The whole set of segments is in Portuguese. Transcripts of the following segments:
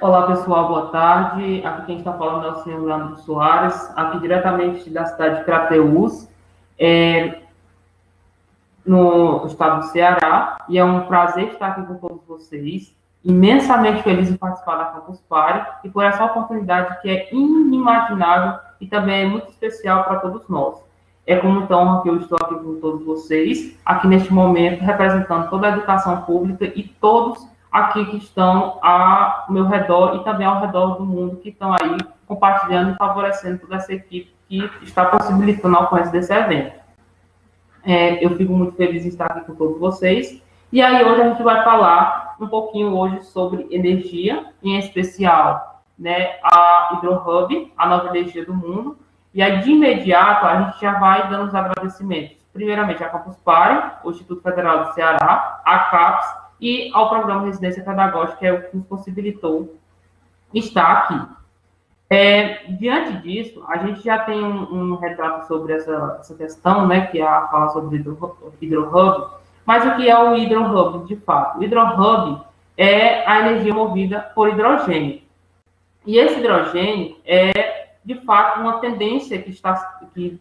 Olá, pessoal, boa tarde. Aqui quem está falando é o senhor Leandro Soares, aqui diretamente da cidade de Crateús, no estado do Ceará, e é um prazer estar aqui com todos vocês, imensamente feliz em participar da Campus Party e por essa oportunidade que é inimaginável e também é muito especial para todos nós. É com muita honra que eu estou aqui com todos vocês, aqui neste momento, representando toda a educação pública e todos aqui que estão ao meu redor e também ao redor do mundo, que estão aí compartilhando e favorecendo toda essa equipe que está possibilitando o alcance desse evento. Eu fico muito feliz em estar aqui com todos vocês. E aí hoje a gente vai falar um pouquinho hoje sobre energia, em especial, né, a HidroHub, a nova energia do mundo. E aí, de imediato, a gente já vai dando os agradecimentos. Primeiramente, a Campus Party, o Instituto Federal do Ceará, a CAPES e ao Programa de Residência Pedagógica, que é o que nos possibilitou estar aqui. Diante disso, a gente já tem um retrato sobre essa questão, né, que é a fala sobre HidroHub, mas o que é o HidroHub, de fato? O HidroHub é a energia movida por hidrogênio. E esse hidrogênio é, de fato, uma tendência que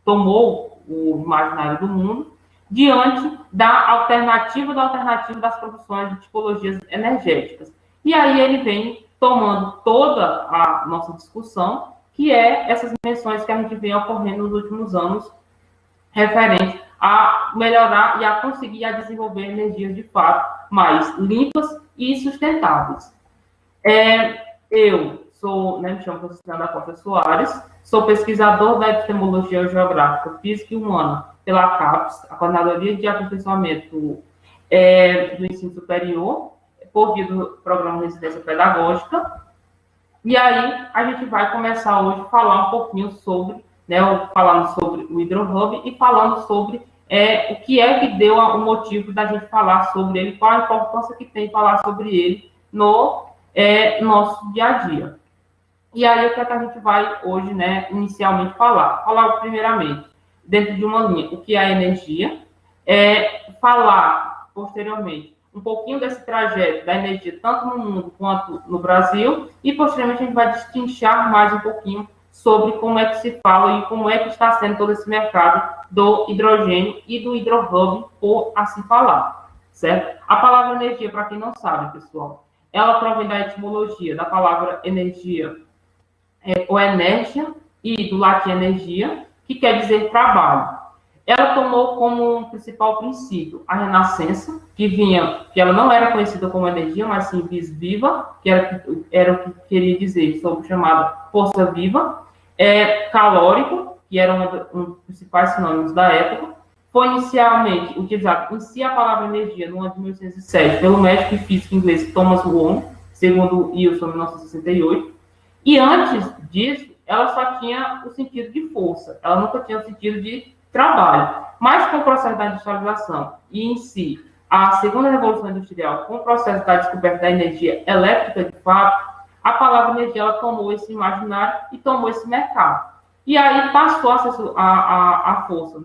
tomou o imaginário do mundo diante da alternativa das produções de tipologias energéticas. E aí ele vem tomando toda a nossa discussão, que é essas menções que a gente vem ocorrendo nos últimos anos, referente a melhorar e a conseguir a desenvolver energias de fato mais limpas e sustentáveis. Eu sou, me chamo Francisco da Costa Soares, sou pesquisador da Epistemologia Geográfica, Física e Humana pela CAPES, a Coordenadoria de Aperfeiçoamento do Ensino Superior, por via do Programa de Residência Pedagógica. E aí, a gente vai começar hoje a falar um pouquinho sobre, falando sobre o HidroHub e falando sobre o que é que deu o motivo da gente falar sobre ele, qual a importância que tem falar sobre ele no nosso dia a dia. E aí, o que é que a gente vai hoje, inicialmente falar? Falar primeiramente, dentro de uma linha, o que é energia, falar posteriormente um pouquinho desse trajeto da energia, tanto no mundo quanto no Brasil, e posteriormente a gente vai destrinchar mais um pouquinho sobre como é que se fala e como é que está sendo todo esse mercado do hidrogênio e do HidroHub, por assim falar, certo? A palavra energia, para quem não sabe, pessoal, ela provém da etimologia da palavra energia, ou energia, e do latim energia, que quer dizer trabalho. Ela tomou como principal princípio a renascença, que ela não era conhecida como energia, mas sim vis viva, que era o que queria dizer sobre chamada força viva, calórico, que era um dos principais sinônimos da época. Foi inicialmente utilizado em si a palavra energia no ano de 1807 pelo médico e físico inglês Thomas Wong, segundo Wilson, em 1968. E antes disso, ela só tinha o sentido de força, ela nunca tinha o sentido de trabalho. Mas com o processo da industrialização e, em si, a segunda revolução industrial, com o processo da descoberta da energia elétrica, de fato, a palavra energia ela tomou esse imaginário e tomou esse mercado. E aí passou a força,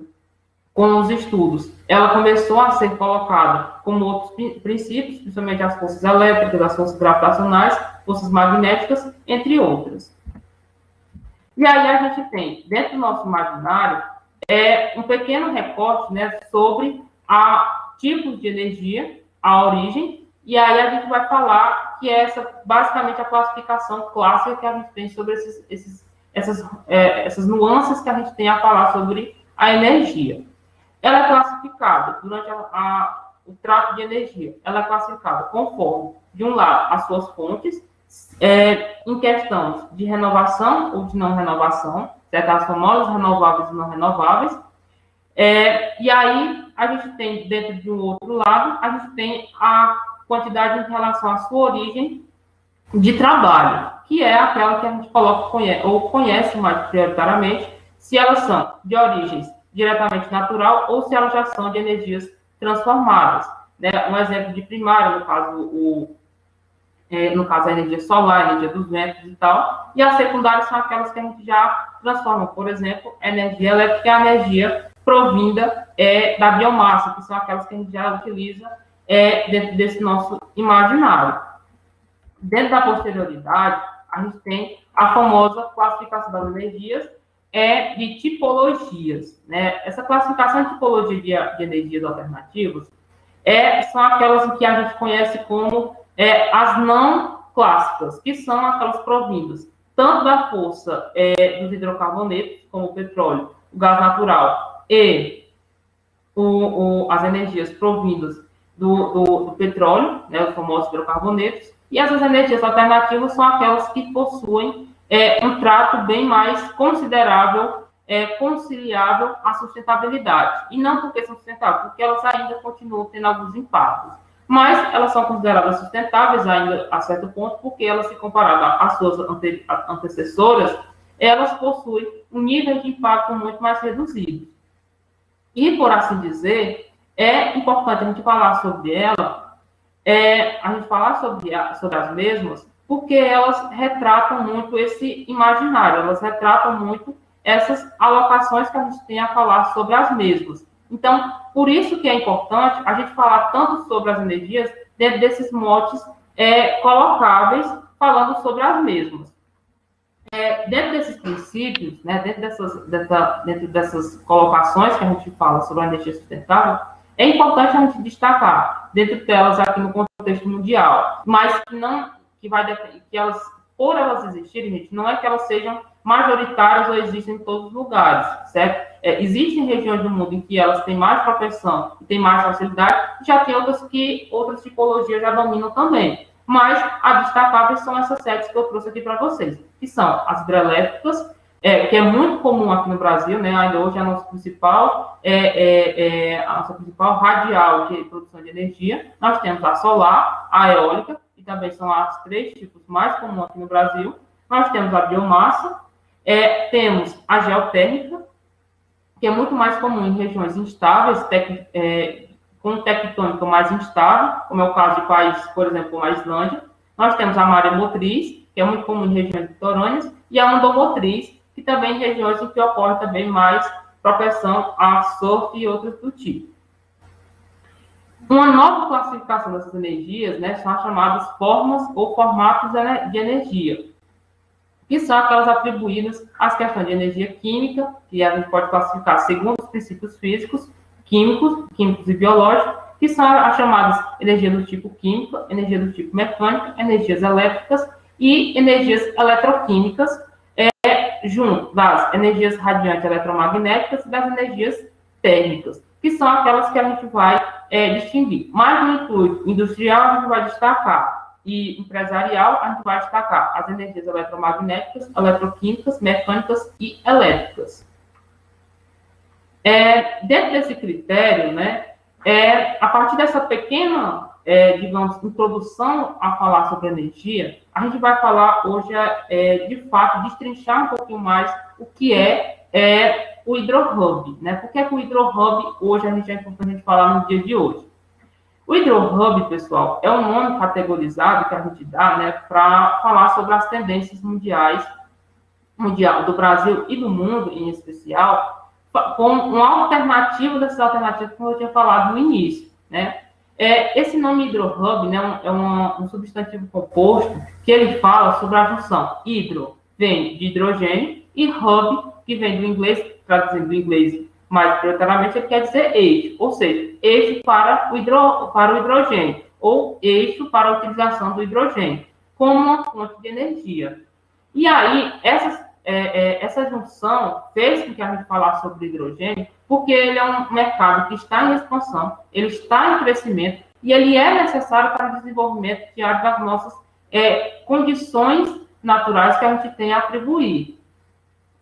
com os estudos. Ela começou a ser colocada como outros princípios, principalmente as forças elétricas, as forças gravitacionais, forças magnéticas, entre outras. E aí a gente tem, dentro do nosso imaginário, um pequeno recorte, sobre tipos de energia, a origem, e aí a gente vai falar que é basicamente a classificação clássica que a gente tem sobre essas nuances que a gente tem a falar sobre a energia. Ela é classificada, durante o trato de energia, ela é classificada conforme, de um lado, as suas fontes, em questões de renovação ou de não renovação, certo? As famosas renováveis e não renováveis. E aí, a gente tem, dentro de um outro lado, a gente tem a quantidade em relação à sua origem de trabalho, que é aquela que a gente conhece mais prioritariamente, se elas são de origens diretamente natural ou se elas já são de energias transformadas. Um exemplo de primária, no caso, a energia solar, a energia dos ventos e tal, e as secundárias são aquelas que a gente já transforma, por exemplo, a energia elétrica e a energia provinda da biomassa, que são aquelas que a gente já utiliza dentro desse nosso imaginário. Dentro da posterioridade, a gente tem a famosa classificação das energias de tipologias, né? Essa classificação de tipologia de energias alternativas são aquelas que a gente conhece como as não clássicas, que são aquelas provindas tanto da força dos hidrocarbonetos, como o petróleo, o gás natural e as energias provindas do petróleo, né, os famosos hidrocarbonetos, e essas energias alternativas são aquelas que possuem um trato bem mais considerável, conciliável à sustentabilidade. E não porque são sustentáveis, porque elas ainda continuam tendo alguns impactos. Mas elas são consideradas sustentáveis ainda a certo ponto, porque elas, se comparadas às suas antecessoras, elas possuem um nível de impacto muito mais reduzido. E, por assim dizer, é importante a gente falar sobre ela, a gente falar sobre as mesmas, porque elas retratam muito esse imaginário, elas retratam muito essas alocações que a gente tem a falar sobre as mesmas. Então, por isso que é importante a gente falar tanto sobre as energias dentro desses motes colocáveis, falando sobre as mesmas. Dentro desses princípios, né, dentro dessas colocações que a gente fala sobre a energia sustentável, é importante a gente destacar, dentro delas aqui no contexto mundial, mas que elas, por elas existirem, gente, não é que elas sejam majoritárias ou existem em todos os lugares, certo? Existem regiões do mundo em que elas têm mais propensão e têm mais facilidade, já tem outras tipologias já dominam também. Mas as destacáveis são essas 7 que eu trouxe aqui para vocês, que são as hidrelétricas, que é muito comum aqui no Brasil, né? Ainda hoje a nossa principal radial de produção de energia. Nós temos a solar, a eólica, que também são as 3 tipos mais comuns aqui no Brasil. Nós temos a biomassa, temos a geotérmica, que é muito mais comum em regiões instáveis, com tectônica mais instável, como é o caso de países, por exemplo, como a Islândia. Nós temos a maremotriz, que é muito comum em regiões litorâneas, e a ondomotriz, que também em regiões em que ocorre também mais propensão a surf e outros do tipo. Uma nova classificação dessas energias, né, são as chamadas formas ou formatos de energia, que são aquelas atribuídas às questões de energia química, que a gente pode classificar segundo os princípios físicos, químicos e biológicos, que são as chamadas energia do tipo química, energia do tipo mecânica, energias elétricas e energias eletroquímicas, junto das energias radiantes eletromagnéticas e das energias térmicas, que são aquelas que a gente vai distinguir. Mas no intuito industrial, a gente vai destacar, e empresarial, a gente vai destacar as energias eletromagnéticas, eletroquímicas, mecânicas e elétricas. Dentro desse critério, né, a partir dessa pequena, digamos, introdução a falar sobre energia, a gente vai falar hoje, de fato, destrinchar um pouquinho mais o que é o hidrohub, né? Por que o hidrohub hoje é importante a gente falar no dia de hoje? O hidrohub, pessoal, é um nome categorizado que a gente dá, né, para falar sobre as tendências mundial do Brasil e do mundo em especial, com uma alternativa dessas alternativas que eu tinha falado no início, né? Esse nome hidrohub, né, é um substantivo composto que ele fala sobre a junção hidro, vem de hidrogênio, e hub, que vem do inglês, traduzindo do inglês mais prioritariamente, ele quer dizer eixo, ou seja, eixo para o hidrogênio, ou eixo para a utilização do hidrogênio, como uma fonte de energia. E aí, essa junção fez com que a gente falasse sobre hidrogênio, porque ele é um mercado que está em expansão, ele está em crescimento, e ele é necessário para o desenvolvimento diário das nossas condições naturais que a gente tem a atribuir.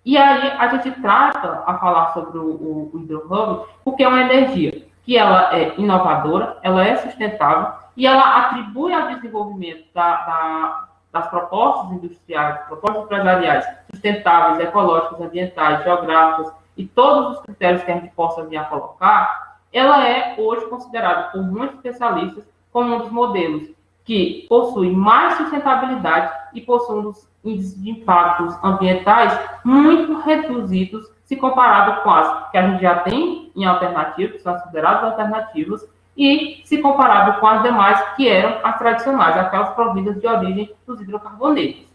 E aí a gente trata a falar sobre o hidrohub, porque é uma energia que ela é inovadora, ela é sustentável, e ela atribui ao desenvolvimento das propostas industriais, propostas empresariais sustentáveis, ecológicas, ambientais, geográficas e todos os critérios que a gente possa vir a colocar, ela é hoje considerada por muitos especialistas como um dos modelos que possui mais sustentabilidade e possui um dos índices de impactos ambientais muito reduzidos se comparado com as que a gente já tem em alternativas, que são consideradas alternativas, e se comparado com as demais, que eram as tradicionais, aquelas provindas de origem dos hidrocarbonetos.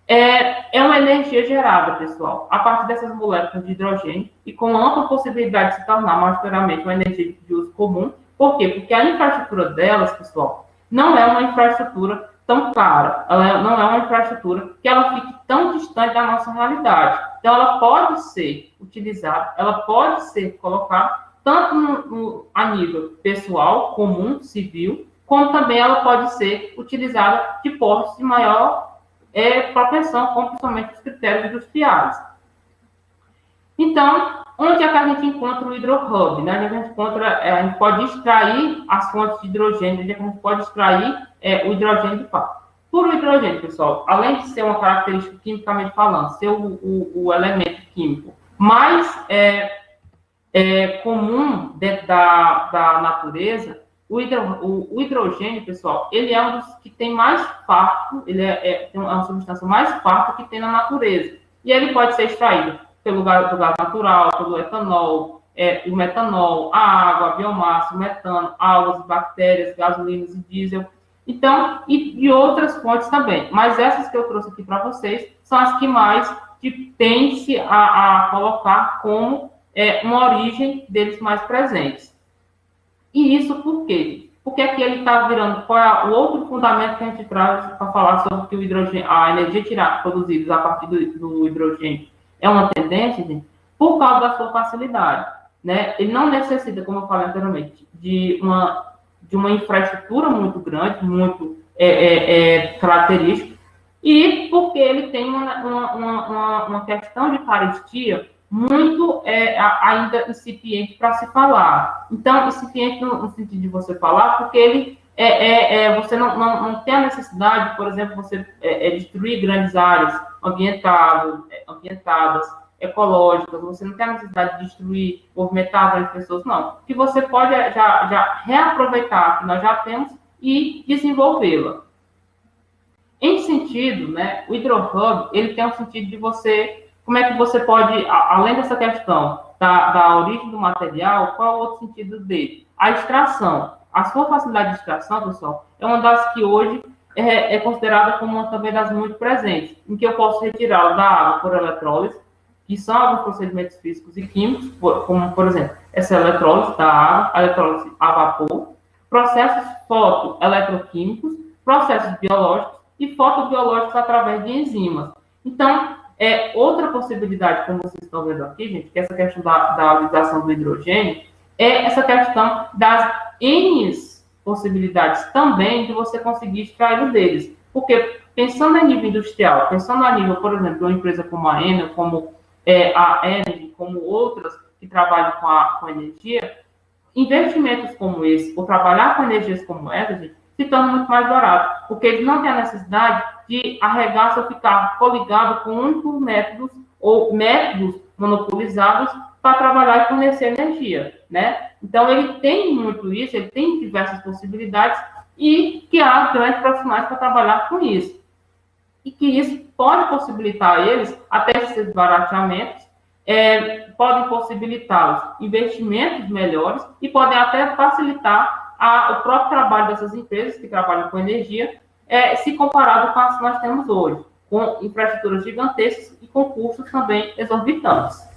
É uma energia gerada, pessoal, a partir dessas moléculas de hidrogênio e com ampla possibilidade de se tornar majoritariamente uma energia de uso comum. Por quê? Porque a infraestrutura delas, pessoal, não é uma infraestrutura tão cara, ela não é uma infraestrutura que ela fique tão distante da nossa realidade. Então, ela pode ser utilizada, ela pode ser colocada tanto a nível pessoal, comum, civil, como também ela pode ser utilizada de portos de maior proteção, como principalmente os critérios industriais. Então, onde é que a gente encontra o hidrohub? Né? A gente pode extrair as fontes de hidrogênio, onde é que a gente pode extrair o hidrogênio de fato. Por o hidrogênio, pessoal, além de ser uma característica quimicamente falando, ser o elemento químico mais comum dentro da natureza, o hidrogênio, pessoal, ele é um dos que tem mais farto, ele é uma substância mais farta que tem na natureza. E ele pode ser extraído pelo gás natural, pelo etanol, o metanol, a água, a biomassa, o metano, algas, bactérias, gasolinas e diesel. Então, e outras fontes também. Mas essas que eu trouxe aqui para vocês são as que mais tendem-se a colocar como uma origem deles mais presentes. E isso por quê? Porque aqui ele está virando, qual é o outro fundamento que a gente traz para falar sobre que o hidrogênio, a energia produzida a partir do hidrogênio é uma tendência, gente, por causa da sua facilidade, né? Ele não necessita, como eu falei anteriormente, de uma infraestrutura muito grande, muito característica, e porque ele tem uma questão de carestia muito ainda incipiente para se falar. Então, incipiente no sentido de você falar, porque ele você não tem a necessidade, por exemplo, você destruir grandes áreas ambientadas, ecológicas, você não tem a necessidade de destruir, movimentar grandes pessoas, não. Que você pode já reaproveitar o que nós já temos e desenvolvê-la. Em sentido, né, o hidrohub, ele tem um sentido de você. Como é que você pode, além dessa questão da origem do material, qual é o outro sentido dele? A extração. A sua facilidade de extração, pessoal, é uma das que hoje é considerada como uma também das muito presentes, em que eu posso retirá-lo da água por eletrólise, que são alguns procedimentos físicos e químicos, como, por exemplo, essa eletrólise da água, a eletrólise a vapor, processos fotoeletroquímicos, processos biológicos e fotobiológicos através de enzimas. Então, outra possibilidade, como vocês estão vendo aqui, gente, que é essa questão da utilização do hidrogênio, é essa questão das N possibilidades também de você conseguir extrair deles. Porque, pensando a nível industrial, pensando a nível, por exemplo, de uma empresa como a Enel, como a Enel, como outras que trabalham com a energia, investimentos como esse, ou trabalhar com energias como essa, gente, se torna muito mais barato, porque eles não têm a necessidade de arregaçar ou ficar coligado com únicos métodos ou métodos monopolizados para trabalhar e fornecer energia, né? Então, ele tem muito isso, ele tem diversas possibilidades e que há grandes profissionais para trabalhar com isso. E que isso pode possibilitar eles, até esses barateamentos, podem possibilitá-los investimentos melhores e podem até facilitar o próprio trabalho dessas empresas que trabalham com energia, se comparado com as que nós temos hoje, com infraestruturas gigantescas e com custos também exorbitantes.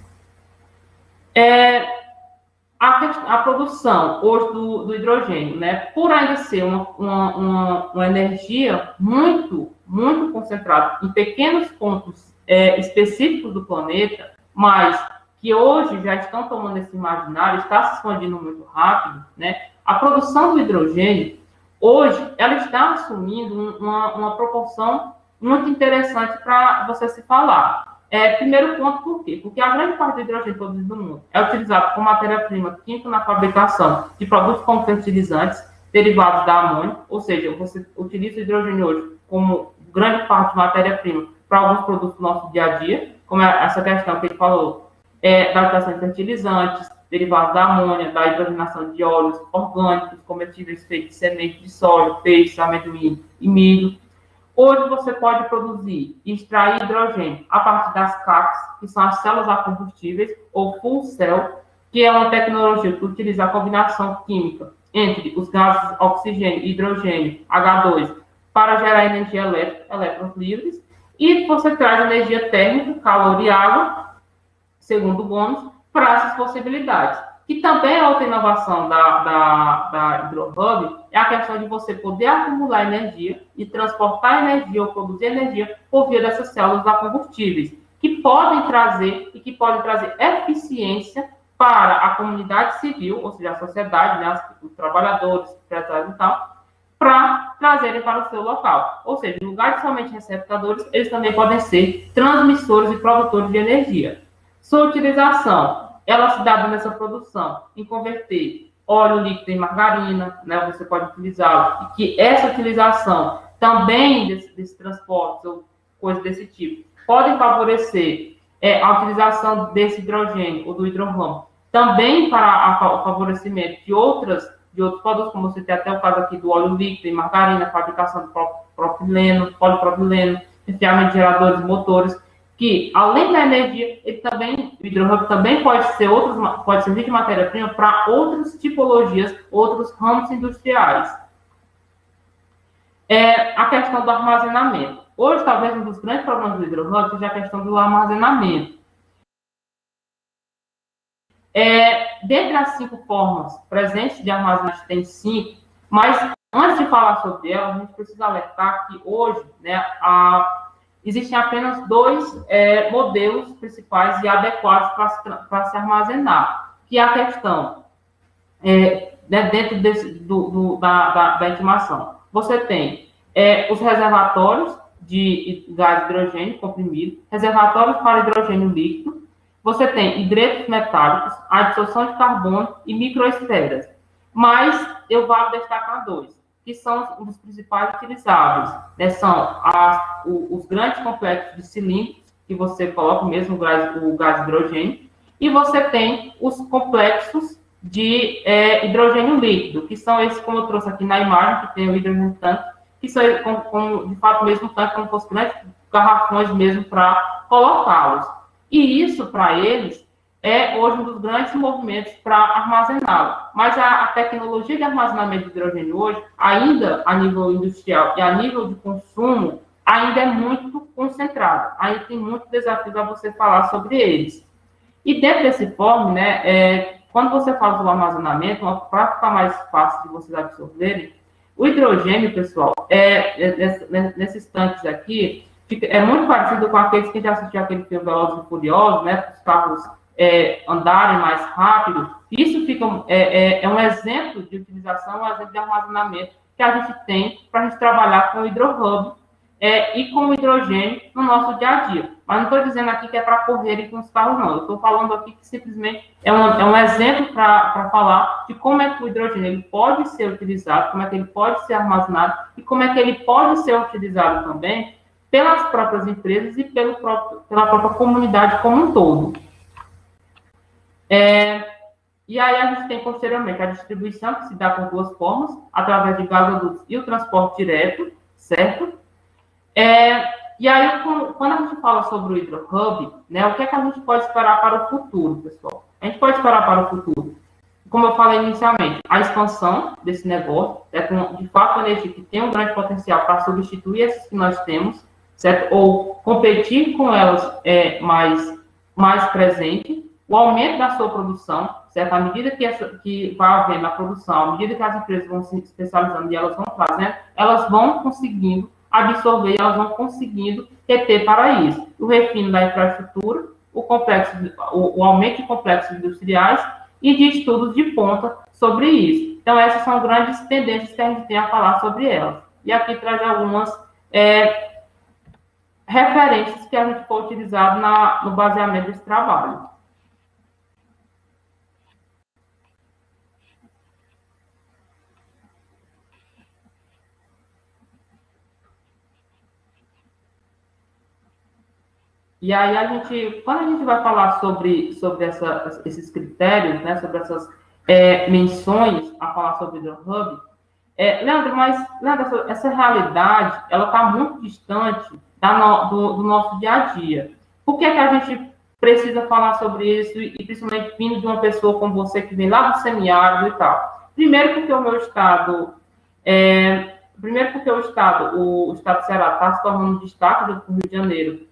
A produção hoje do hidrogênio, né, por ainda ser uma energia muito, muito concentrada em pequenos pontos específicos do planeta, mas que hoje já estão tomando esse imaginário, está se expandindo muito rápido, né? A produção do hidrogênio, hoje, ela está assumindo uma proporção muito interessante para você se falar. Primeiro ponto, por quê? Porque a grande parte do hidrogênio produzido no mundo é utilizado como matéria-prima química na fabricação de produtos como fertilizantes derivados da amônia, ou seja, você utiliza o hidrogênio hoje como grande parte de matéria-prima para alguns produtos do nosso dia a dia, como essa questão que ele falou, da utilização de fertilizantes, derivados da amônia, da hidrogenação de óleos orgânicos, comestíveis feitos de semente de soja, peixe, amendoim e milho. Hoje você pode produzir e extrair hidrogênio a partir das CACs, que são as células a combustíveis, ou fuel cell, que é uma tecnologia que utiliza a combinação química entre os gases oxigênio e hidrogênio, H2, para gerar energia elétrica, elétrons livres, e você traz energia térmica, calor e água, segundo Gomes, para essas possibilidades. Que também é outra inovação da HidroHub, é a questão de você poder acumular energia e transportar energia ou produzir energia por via dessas células a combustíveis, que podem trazer eficiência para a comunidade civil, ou seja, a sociedade, né, os trabalhadores, os empresários e tal, para trazerem para o seu local. Ou seja, em lugar de somente receptadores, eles também podem ser transmissores e produtores de energia. Sua utilização, ela se dá nessa produção em converter óleo líquido em margarina, né? Você pode utilizá-lo, e que essa utilização também desse transporte ou coisa desse tipo podem favorecer a utilização desse hidrogênio ou do hidrogênio também para o favorecimento de outros produtos, como você tem até o caso aqui do óleo líquido em margarina, fabricação de propileno, polipropileno, enfiamento de geradores e motores, que, além da energia, o hidrogênio também pode servir de matéria-prima para outras tipologias, outros ramos industriais. A questão do armazenamento. Hoje, talvez, um dos grandes problemas do hidrogênio seja a questão do armazenamento. Dentre as 5 formas presentes de armazenamento, tem 5, mas antes de falar sobre elas, a gente precisa alertar que hoje, né, existem apenas 2 modelos principais e adequados para se armazenar, que é a questão dentro da intimação. Você tem os reservatórios de gás de hidrogênio comprimido, reservatórios para hidrogênio líquido, você tem hidretos metálicos, adsorção de carbono e microesferas. Mas eu vou destacar 2, que são um dos principais utilizáveis, né? São os grandes complexos de cilindros, que você coloca mesmo o gás de hidrogênio, e você tem os complexos de hidrogênio líquido, que são esses, como eu trouxe aqui na imagem, que tem o hidrogênio tanque, que são de fato mesmo tanque, como fossem grandes garrafões mesmo para colocá-los. E isso, para eles, é hoje um dos grandes movimentos para armazená-lo. Mas a tecnologia de armazenamento de hidrogênio hoje, ainda a nível industrial e a nível de consumo, ainda é muito concentrada. Ainda tem muito desafio para você falar sobre eles. E dentro desse form, né, quando você fala do armazenamento, para ficar mais fácil de vocês absorverem, o hidrogênio, pessoal, nesses tanques aqui, é muito parecido com aqueles que já assistiram aquele filme Velozes e Furiosos, né, os carros andarem mais rápido. Isso fica um exemplo de utilização, um exemplo de armazenamento que a gente tem para a gente trabalhar com o hidrogênio e com o hidrogênio no nosso dia a dia. Mas não estou dizendo aqui que é para correrem com os carros, não. Eu estou falando aqui que simplesmente é um exemplo para falar de como é que o hidrogênio ele pode ser utilizado, como é que ele pode ser armazenado e como é que ele pode ser utilizado também pelas próprias empresas e pela própria comunidade como um todo. E aí a gente tem, posteriormente, a distribuição, que se dá por 2 formas, através de gasodutos e o transporte direto, certo? E aí, quando a gente fala sobre o HidroHub, né, o que é que a gente pode esperar para o futuro, pessoal? A gente pode esperar para o futuro, como eu falei inicialmente, a expansão desse negócio, de fato, a energia que tem um grande potencial para substituir esses que nós temos, certo? Ou competir com elas mais presente, o aumento da sua produção, certo? À medida que vai havendo na produção, à medida que as empresas vão se especializando e elas vão trazendo, elas vão conseguindo absorver, elas vão conseguindo reter para isso. O refino da infraestrutura, o aumento de complexos industriais e de estudos de ponta sobre isso. Então, essas são grandes tendências que a gente tem a falar sobre elas. E aqui traz algumas referências que a gente foi utilizado no baseamento desse trabalho. E aí, quando a gente vai falar sobre esses critérios, né, sobre essas menções a falar sobre o HidroHub, Leandro, essa realidade, ela está muito distante do nosso dia a dia. Por que a gente precisa falar sobre isso, e principalmente vindo de uma pessoa como você, que vem lá do semiárido e tal? Primeiro porque o meu estado, primeiro porque o estado do Ceará está se tornando destaque do Rio de Janeiro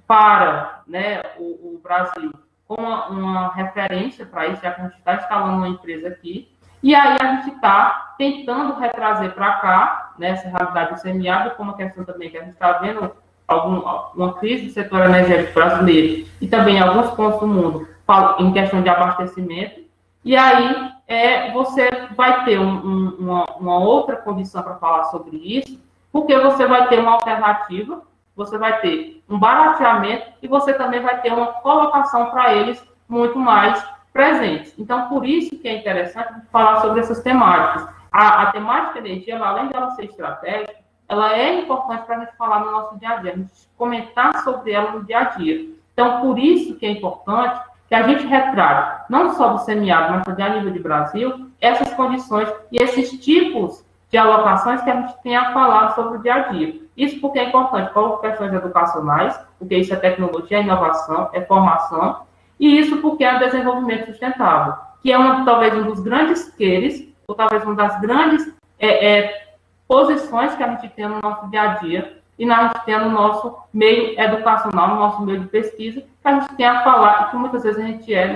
para, né, o Brasil como uma referência para isso, já que a gente está instalando uma empresa aqui, e aí a gente está tentando retrazer para cá, né, essa realidade do semiárido, como a questão também que a gente está vendo uma crise do setor energético brasileiro e também alguns pontos do mundo em questão de abastecimento, e aí você vai ter uma outra condição para falar sobre isso, porque você vai ter uma alternativa, você vai ter um barateamento e você também vai ter uma colocação para eles muito mais presentes. Então, por isso que é interessante falar sobre essas temáticas. A temática energia, além dela ser estratégica, ela é importante para a gente falar no nosso dia a dia, a gente comentar sobre ela no dia a dia. Então, por isso que é importante que a gente retrate, não só do semiárido, mas também a nível de Brasil, essas condições e esses tipos de alocações que a gente tenha falado sobre o dia a dia. Isso porque é importante para questões educacionais, porque isso é tecnologia, é inovação, é formação, e isso porque é o desenvolvimento sustentável, que é talvez um dos grandes queres, ou talvez uma das grandes posições que a gente tem no nosso dia a dia, e a gente tem no nosso meio educacional, no nosso meio de pesquisa, que a gente tem a falar e que muitas vezes a gente é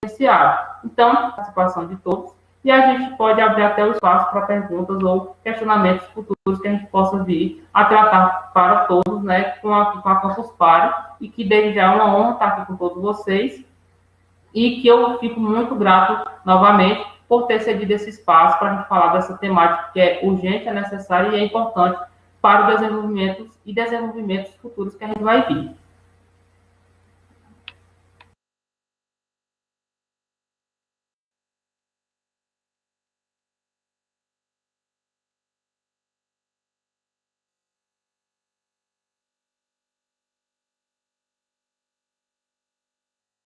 negligenciado. Então, a participação de todos, e a gente pode abrir até o espaço para perguntas ou questionamentos futuros que a gente possa vir a tratar para todos, né, com a Campus Party, e que desde já é uma honra estar aqui com todos vocês, e que eu fico muito grato, novamente, por ter cedido esse espaço para a gente falar dessa temática que é urgente, é necessária e é importante para o desenvolvimento e desenvolvimentos futuros que a gente vai vir.